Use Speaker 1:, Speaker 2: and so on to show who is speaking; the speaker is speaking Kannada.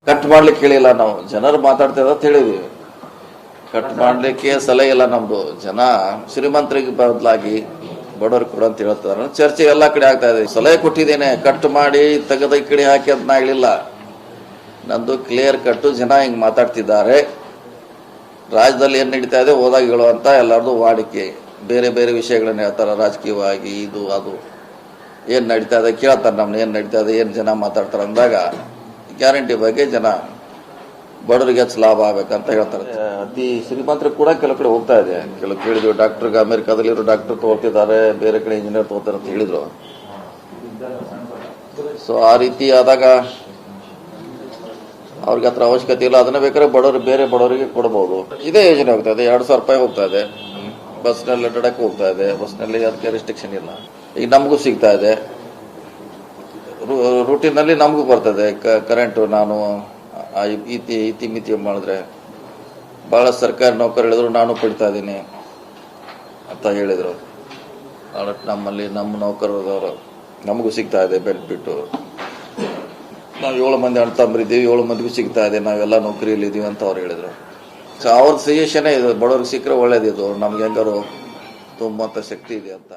Speaker 1: ಕಟ್ ಮಾಡ್ಲಿಕ್ಕೆ ಹೇಳಿಲ್ಲ, ನಾವು ಜನರು ಮಾತಾಡ್ತಿದ ಅಂತ ಹೇಳಿದ್ವಿ. ಕಟ್ ಮಾಡ್ಲಿಕ್ಕೆ ಸಲಹೆ ಇಲ್ಲ ನಮ್ದು. ಜನ ಶ್ರೀಮಂತರಿಗೆ ಬದಲಾಗಿ ಬಡವ್ರಿಗೆ ಕೊಡು ಅಂತ ಹೇಳ್ತಾರೆ. ಚರ್ಚೆ ಎಲ್ಲಾ ಕಡೆ ಆಗ್ತಾ ಇದೆ. ಸಲಹೆ ಕೊಟ್ಟಿದ್ದೇನೆ, ಕಟ್ ಮಾಡಿ ತೆಗೆದ ಈ ಕಡೆ ಹಾಕಿ ಅಂತ ನಾ ಹೇಳಿಲ್ಲ. ನಂದು ಕ್ಲಿಯರ್ ಕಟ್ಟು. ಜನ ಹಿಂಗ್ ಮಾತಾಡ್ತಿದ್ದಾರೆ, ರಾಜ್ಯದಲ್ಲಿ ಏನ್ ನಡೀತಾ ಇದೆ ಹೋದಾಗ ಹೇಳುವಂತ ಎಲ್ಲರದು ವಾಡಿಕೆ. ಬೇರೆ ಬೇರೆ ವಿಷಯಗಳನ್ನ ಹೇಳ್ತಾರ, ರಾಜಕೀಯವಾಗಿ ಇದು ಅದು ಏನ್ ನಡೀತಾ ಇದೆ ಕೇಳ್ತಾರೆ. ನಮ್ನ ಏನ್ ನಡೀತಾ ಇದೆ, ಏನ್ ಜನ ಮಾತಾಡ್ತಾರ ಅಂದಾಗ ಗ್ಯಾರಂಟಿ ಬಗ್ಗೆ ಜನ ಬಡವರಿಗೆ ಹೆಚ್ಚು ಲಾಭ ಆಗ್ಬೇಕಂತ ಹೇಳ್ತಾರೆ. ಅತಿ ಶ್ರೀಮಂತರಿಗೆ ಕೂಡ ಕೆಲವು ಕಡೆ ಹೋಗ್ತಾ ಇದೆ. ಕೆಲವು ಕೇಳಿದ್ವಿ, ಡಾಕ್ಟರ್ಗೆ ಅಮೆರಿಕಾದಲ್ಲಿರೋ ಡಾಕ್ಟರ್ ತಗೊಳ್ತಿದ್ದಾರೆ, ಬೇರೆ ಕಡೆ ಇಂಜಿನಿಯರ್ ತಗೋತಾರೆ ಅಂತ ಹೇಳಿದ್ರು. ಸೊ ಆ ರೀತಿ ಆದಾಗ ಅವ್ರಿಗೆ ಹತ್ರ ಅವಶ್ಯಕತೆ ಇಲ್ಲ. ಅದನ್ನ ಬೇಕಾದ್ರೆ ಬೇರೆ ಬಡವರಿಗೆ ಕೊಡಬಹುದು. ಇದೇ ಯೋಜನೆ ಹೋಗ್ತಾ ಇದೆ. 2,000 ರೂಪಾಯಿ ಹೋಗ್ತಾ ಇದೆ. ಬಸ್ನಲ್ಲಿ ಅಡ್ಡಾಡಕ್ಕೆ ಹೋಗ್ತಾ ಇದೆ. ಬಸ್ನಲ್ಲಿ ಅದಕ್ಕೆ ರೆಸ್ಟ್ರಿಕ್ಷನ್ ಇಲ್ಲ. ಈಗ ನಮಗೂ ಸಿಗ್ತಾ ಇದೆ, ರೂಟೀನಲ್ಲಿ ನಮಗೂ ಬರ್ತದೆ ಕರೆಂಟು. ನಾನು ಇತಿ ಮಾಡಿದ್ರೆ ಬಹಳ ಸರ್ಕಾರಿ ನೌಕರು ಹೇಳಿದ್ರು, ನಾನು ಪಡಿತಾ ಇದ್ದೀನಿ ಅಂತ ಹೇಳಿದ್ರು. ನಮ್ಮಲ್ಲಿ ನಮ್ಮ ನೌಕರದವರು ನಮಗೂ ಸಿಗ್ತಾ ಇದೆ ಬೆನಿಫಿಟ್. ನಾವು 7 ಮಂದಿ ಅಣ್ಣ ತಮ್ಮರಿದ್ದೀವಿ, 7 ಮಂದಿಗೂ ಸಿಗ್ತಾ ಇದೆ, ನಾವೆಲ್ಲ ನೌಕರಿಯಲ್ಲಿ ಇದೀವಿ ಅಂತ ಅವ್ರು ಹೇಳಿದ್ರು. ಸೊ ಅವ್ರ ಸಜೆಷನ್ ಇದು, ಬಡವ್ರಿಗೆ ಸಿಕ್ಕರೆ ಒಳ್ಳೇದಿದು, ನಮ್ಗೆ ಹೆಂಗಾರು ತುಂಬಂತ ಶಕ್ತಿ ಇದೆ ಅಂತ.